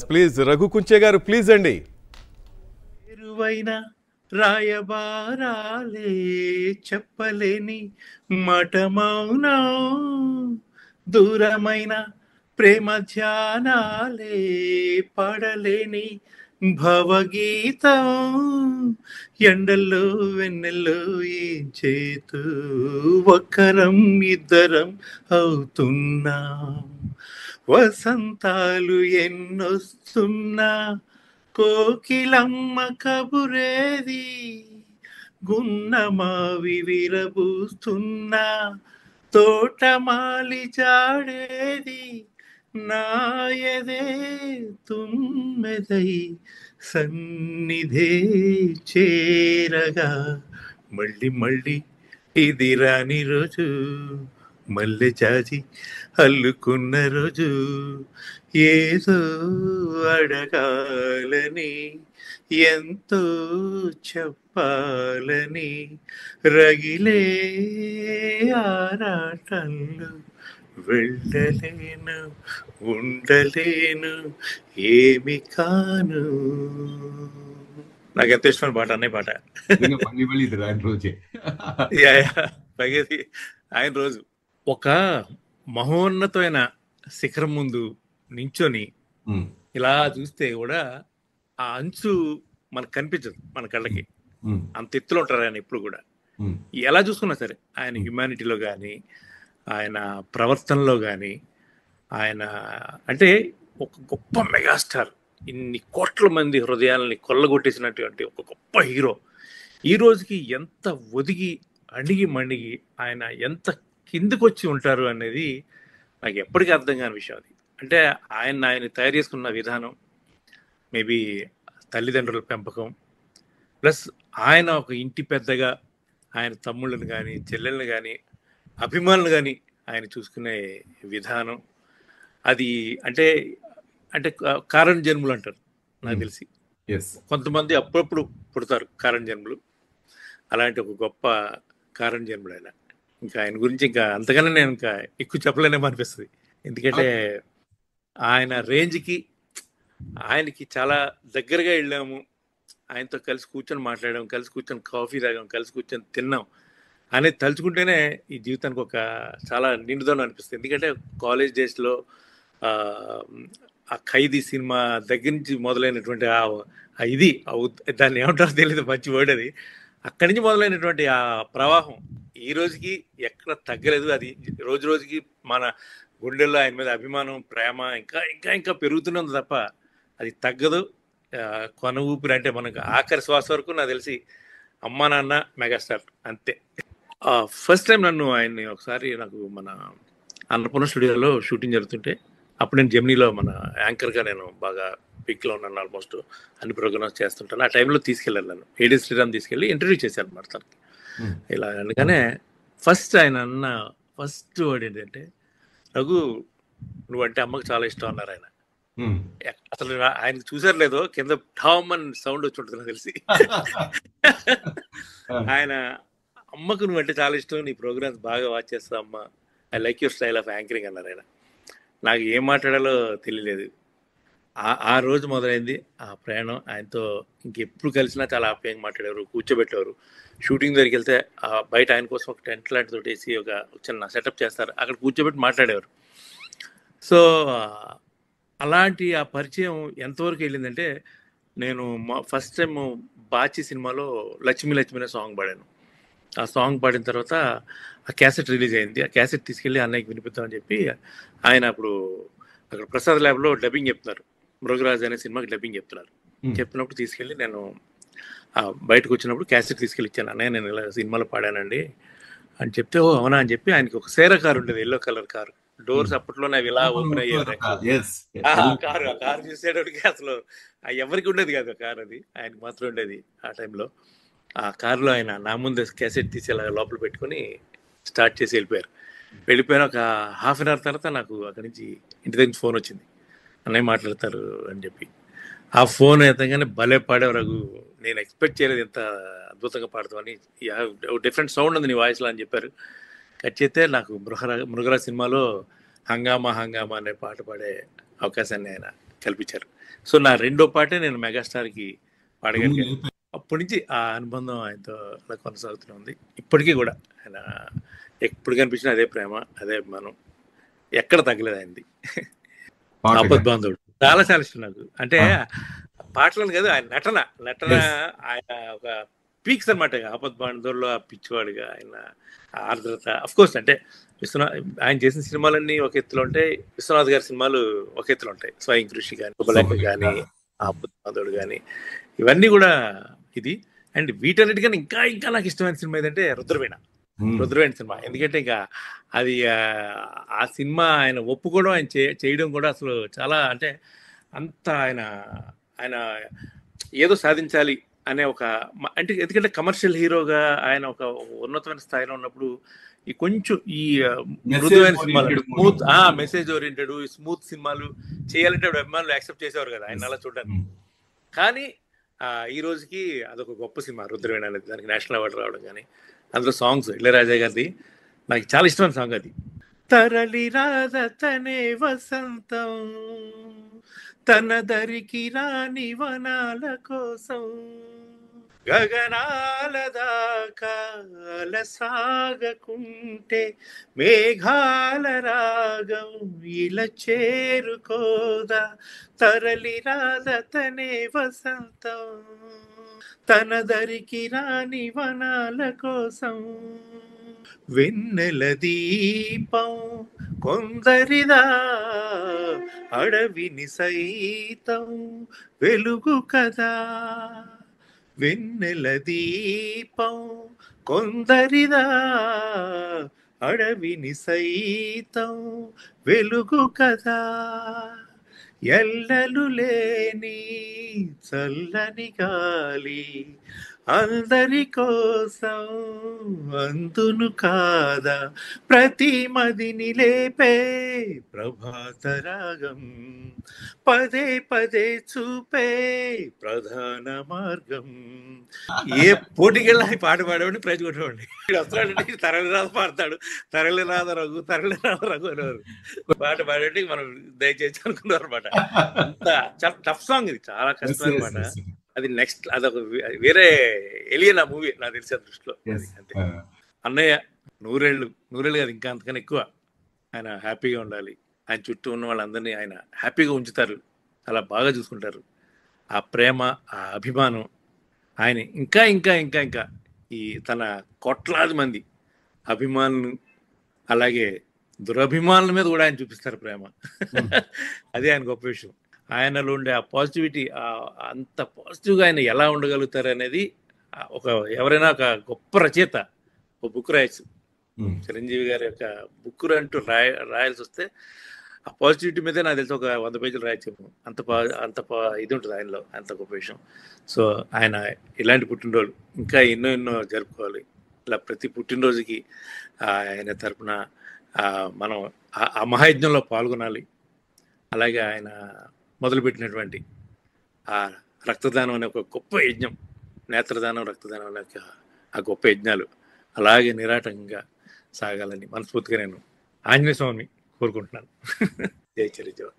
Please Raghu Kunche గారు please అండి. ఎరువైన రాయబారాలే చెప్పలేని మాట మౌనం, దూరమైన ప్రేమ ధ్యానాలే పాడలేని భవగీతం, ఎండల్లో వెన్నెల్లో ఏం చేతూ ఒక్కరం ఇద్దరం అవుతున్నాం, వసంతాలు ఎన్నొస్తున్నా కోకిలమ్మ కబురేది, గున్నమావి విరబూస్తున్నా తోటమాలి జాడేది, నాయదే తుమ్మెదై సన్నిధే చేరగా, మళ్ళీ మళ్ళీ ఇది రాని రోజు, మల్లె జాజి అల్లుకున్న రోజు, ఏదో అడగాలని ఎంతో చెప్పాలని రగిలే ఆరాటంలో వెళ్ళలేను ఉండలేను ఏమి కాను. నాకు ఎంత ఇష్టమైన పాట అన్నయ్య పాట. పగేది ఆయన రోజు ఒక మహోన్నతమైన శిఖరం ముందు నించొని ఇలా చూస్తే కూడా ఆ అంచు మనకు కనిపించదు మన కళ్ళకి, అంత ఎత్తులో ఉంటారు ఆయన ఎప్పుడు కూడా. ఎలా చూసుకున్నా సరే ఆయన హ్యుమానిటీలో కానీ ఆయన ప్రవర్తనలో కానీ ఆయన అంటే ఒక గొప్ప మెగాస్టార్, ఇన్ని కోట్ల మంది హృదయాలని కొల్లగొట్టేసినటువంటి ఒక గొప్ప హీరో ఈ రోజుకి ఎంత ఒదిగి అణిగి మణిగి ఆయన ఎంత కిందకు వచ్చి ఉంటారు అనేది నాకు ఎప్పటికీ అర్థం కాని విషయం. అది అంటే ఆయన తయారు చేసుకున్న విధానం, మేబీ తల్లిదండ్రుల పెంపకం, ప్లస్ ఆయన ఒక ఇంటి పెద్దగా ఆయన తమ్ముళ్ళని కానీ చెల్లెళ్ళని కానీ అభిమానులు కానీ ఆయన చూసుకునే విధానం, అది అంటే అంటే కారణ జన్ములు అంటారు నాకు తెలిసి. కొంతమంది అప్పుడప్పుడు పుడతారు కారణ జన్ములు, అలాంటి ఒక గొప్ప కారణ జన్ముడు ఆయన. ఇంకా ఆయన గురించి ఇంకా అంతకన్నా నేను ఇంకా ఎక్కువ చెప్పలేనేమో అనిపిస్తుంది. ఎందుకంటే ఆయన రేంజ్కి ఆయనకి చాలా దగ్గరగా వెళ్ళాము, ఆయనతో కలిసి కూర్చొని మాట్లాడాం, కలిసి కూర్చొని కాఫీ తాగాం, కలిసి కూర్చొని తిన్నాం అనేది తలుచుకుంటేనే ఈ జీవితానికి ఒక చాలా నిండుదనం అనిపిస్తుంది. ఎందుకంటే కాలేజ్ డేస్లో ఆ ఖైదీ సినిమా దగ్గర నుంచి మొదలైనటువంటి ఇది దాన్ని ఏమంటారో తెలియదు, మంచి వర్డ్ అది. అక్కడి నుంచి మొదలైనటువంటి ఆ ప్రవాహం ఈ రోజుకి ఎక్కడ తగ్గలేదు. అది రోజు రోజుకి మన గుండెల్లో ఆయన మీద అభిమానం, ప్రేమ ఇంకా ఇంకా ఇంకా పెరుగుతున్నది తప్ప అది తగ్గదు. కొన ఊపిరి అంటే మనకు ఆఖరి శ్వాస వరకు నాకు తెలిసి అమ్మా నాన్న మెగాస్టార్ అంతే. ఫస్ట్ టైం నన్ను ఆయన్ని ఒకసారి నాకు మన అన్నపూర్ణ స్టూడియోలో షూటింగ్ జరుగుతుంటే, అప్పుడు నేను జెమినీలో మన యాంకర్గా నేను బాగా పిక్లో ఉన్నాను, ఆల్మోస్ట్ అన్ని ప్రోగ్రామ్స్ చేస్తుంటాను. ఆ టైంలో తీసుకెళ్ళాను నన్ను ఏడి శ్రీరామ్ తీసుకెళ్ళి ఇంటర్వ్యూ చేశాను అన్నమాట తనకి. ఇలా అందుకనే ఫస్ట్ ఆయన అన్న ఫస్ట్ వర్డ్ ఏంటంటే, రఘు నువ్వంటే అమ్మకు చాలా ఇష్టం అన్నారు ఆయన. అసలు ఆయన చూసారు లేదో కింద ఠామ్ అని సౌండ్ వచ్చి ఉంటుంది నాకు తెలిసి. ఆయన అమ్మకు నువ్వంటే చాలా ఇష్టం, నీ ప్రోగ్రామ్స్ బాగా వాచ్ చేస్తా అమ్మ, I like your style of anchoring అన్నారు ఆయన. నాకు ఏం మాట్లాడాలో తెలియలేదు. ఆ రోజు మొదలైంది ఆ ప్రయాణం ఆయనతో. ఇంకెప్పుడు కలిసినా చాలా ఆప్యాయంగా మాట్లాడేవారు, కూర్చోబెట్టేవారు. షూటింగ్ దగ్గరికి వెళ్తే బయట ఆయన కోసం ఒక టెంట్ లాంటి తోటి వేసి ఒక చిన్న సెటప్ చేస్తారు, అక్కడ కూర్చోబెట్టి మాట్లాడేవారు. సో అలాంటి ఆ పరిచయం ఎంతవరకు వెళ్ళిందంటే, నేను ఫస్ట్ టైం బాచి సినిమాలో లక్ష్మీ లక్ష్మీ అనే సాంగ్ పాడాను. ఆ సాంగ్ పాడిన తర్వాత ఆ క్యాసెట్ రిలీజ్ అయింది. ఆ క్యాసెట్ తీసుకెళ్ళి అన్నయ్యకి వినిపిద్దామని చెప్పి ఆయన అప్పుడు అక్కడ ప్రసాద్ ల్యాబ్లో డబ్బింగ్ చెప్తున్నారు, మృగరాజ్ అనే సినిమాకి డబ్బింగ్ చెప్తున్నారు. చెప్పినప్పుడు తీసుకెళ్ళి నేను బయటకు వచ్చినప్పుడు క్యాసెట్ తీసుకెళ్ళి ఇచ్చాను, అన్నయ్య నేను ఇలా సినిమాలో పాడానండి అని చెప్తే, ఓ అవునా అని చెప్పి ఆయనకి ఒక సేరా కారు ఉండేది, ఎల్లో కలర్ కారు. డోర్స్ అప్పట్లోనే అవి ఇలా ఓపెన్ అయ్యేది. కారు చూసేటప్పటికి అసలు ఎవరికి ఉండేది కాదు ఆ కారు, అది ఆయనకి మాత్రం ఉండేది ఆ టైంలో. ఆ కారులో ఆయన నా ముందు క్యాసెట్ తీసి అలా లోపల పెట్టుకొని స్టార్ట్ చేసి వెళ్ళిపోయిన ఒక హాఫ్ అన్ అవర్ తర్వాత నాకు అక్కడి నుంచి ఇంటి దగ్గర ఫోన్ వచ్చింది, అన్నయ్య మాట్లాడతారు అని చెప్పి. ఆ ఫోన్ ఎత్తగానే భలే పాడావు రఘు, నేను ఎక్స్పెక్ట్ చేయలేదు ఎంత అద్భుతంగా పాడుతామని, డిఫరెంట్ సౌండ్ ఉంది నీ వాయిస్లో అని చెప్పారు. కట్ చేస్తే నాకు మృగరాజ్ సినిమాలో హంగామా హంగామా అనే పాట పాడే అవకాశాన్ని ఆయన కల్పించారు. సో నా రెండో పాటే నేను మెగాస్టార్కి పాడగలిగాను. అప్పటి నుంచి ఆ అనుబంధం ఆయనతో అలా కొనసాగుతూనే ఉంది. ఇప్పటికీ కూడా ఆయన ఎప్పుడు కనిపించినా అదే ప్రేమ, అదే అభిమానం, ఎక్కడ తగ్గలేదు ఆయనది. ఆపద్ బాంధవుడు చాలా చాలా ఇష్టం నాకు. అంటే పాటలను కాదు, ఆయన నటన ఆయన ఒక పీక్స్ అనమాట. ఆపద్ బాంధవుల్లో ఆ పిచ్చివాడిగా ఆయన ఆర్ద్రత, అఫ్ కోర్స్ అంటే ఆయన చేసిన సినిమాలన్నీ ఒక ఎత్తులో ఉంటాయి, విశ్వనాథ్ గారి సినిమాలు ఒక ఎత్తులో ఉంటాయి. స్వయం కృషి కానీ, శుభలేఖ కానీ, ఆపద్ బాంధవుడు కానీ, ఇవన్నీ కూడా ఇది. అండ్ వీటన్నిటికన్నా ఇంకా ఇంకా నాకు ఇష్టమైన సినిమా ఏదంటే రుద్రవీణ సినిమా. ఎందుకంటే ఇంకా అది ఆ సినిమా ఆయన ఒప్పుకోవడం, ఆయన చేయడం కూడా అసలు చాలా, అంటే అంత ఆయన ఏదో సాధించాలి అనే ఒక, అంటే ఎందుకంటే కమర్షియల్ హీరోగా ఆయన ఒక ఉన్నతమైన స్థాయిలో ఉన్నప్పుడు ఈ కొంచెం ఈ మృదువైన సినిమాలు, స్మూత్ మెసేజ్ ఓరియంటెడ్ స్మూత్ సినిమాలు చేయాలంటే అభిమానులు యాక్సెప్ట్ చేసేవారు కదా ఆయన అలా చూడడానికి. కానీ ఈ రోజుకి అదొక గొప్ప సినిమా రుద్రవీణ అనేది. దానికి నేషనల్ అవార్డు రావడం కానీ, అందులో సాంగ్స్ ఇళయరాజా గారిది నాకు చాలా ఇష్టమైన సాంగ్ అది. తరలి రాదతనే వసంతం, తన దరికి రాని వనాల కోసం, గగనాల దాకా సాగకుంటే మేఘాల రాగం ఇలా చేరుకోదా, తరలి రాదతనే వసంతం, తన దరికి రాని వనాల కోసం, వెన్నెల దీపం కొందరిదా, అడవిని సైతం వెలుగు కదా, వెన్నెల దీపం కొందరిదా, అడవిని సైతం వెలుగు కదా, ఎల్లలు లేని చల్లని గాలి అందరి కోసం అందును కాదా, ప్రతి మదిని లేపే ప్రభాత రాగం, పదే పదే చూపే ప్రధాన మార్గం. ఏ పోటీకెళ్ళి ఈ పాట పాడేవాడిని, ప్రైజ్ కొట్టేవాడిని. వస్తాడంటే తరలి రాదు పాడతాడు, తరలి రాదు రఘు అనేవారు. పాట పాడేటి మనం దయచేసి అనుకున్నారు అనమాట. అంత చాలా టఫ్ సాంగ్ ఇది, చాలా కష్టమైన పాట. అది నెక్స్ట్ అదొక వేరే ఎలియన్ ఆ మూవీ నాకు తెలిసే దృష్టిలో. అంతే. అన్నయ్య నూరేళ్ళు కాదు, ఇంకా అంతకన్నా ఎక్కువ ఆయన హ్యాపీగా ఉండాలి. ఆయన చుట్టూ ఉన్న వాళ్ళందరినీ ఆయన హ్యాపీగా ఉంచుతారు, చాలా బాగా చూసుకుంటారు. ఆ ప్రేమ, ఆ అభిమానం ఆయన ఇంకా ఇంకా ఇంకా ఇంకా ఈ తన కోట్లాది మంది అభిమానులు, అలాగే దురభిమానుల మీద కూడా ఆయన చూపిస్తారు ప్రేమ. అదే ఆయన గొప్ప విషయం. ఆయనలో ఉండే ఆ పాజిటివిటీ, అంత పాజిటివ్గా ఆయన ఎలా ఉండగలుగుతారు అనేది ఎవరైనా ఒక గొప్ప రచయిత ఒక బుక్ రాయచ్చు. చిరంజీవి గారి యొక్క బుక్ అంటూ రాయాల్సి వస్తే ఆ పాజిటివిటీ మీదే నాకు తెలిసి ఒక 100 పేజీలు రాయచ్చు. అంత ఇది ఉంటుంది ఆయనలో, అంత గొప్ప విషయం. సో ఆయన ఇలాంటి పుట్టినరోజు ఇంకా ఎన్నో జరుపుకోవాలి. ఇలా ప్రతి పుట్టినరోజుకి ఆయన తరపున మనం ఆ మహాయజ్ఞంలో పాల్గొనాలి. అలాగే ఆయన మొదలుపెట్టినటువంటి ఆ రక్తదానం అనే ఒక గొప్ప యజ్ఞం, నేత్రదానం, రక్తదానం అనే ఆ గొప్ప యజ్ఞాలు అలాగే నిరాటంగా సాగాలని మనస్ఫూర్తిగా నేను ఆంజనేయ స్వామిని కోరుకుంటున్నాను. జై చిరంజీవి.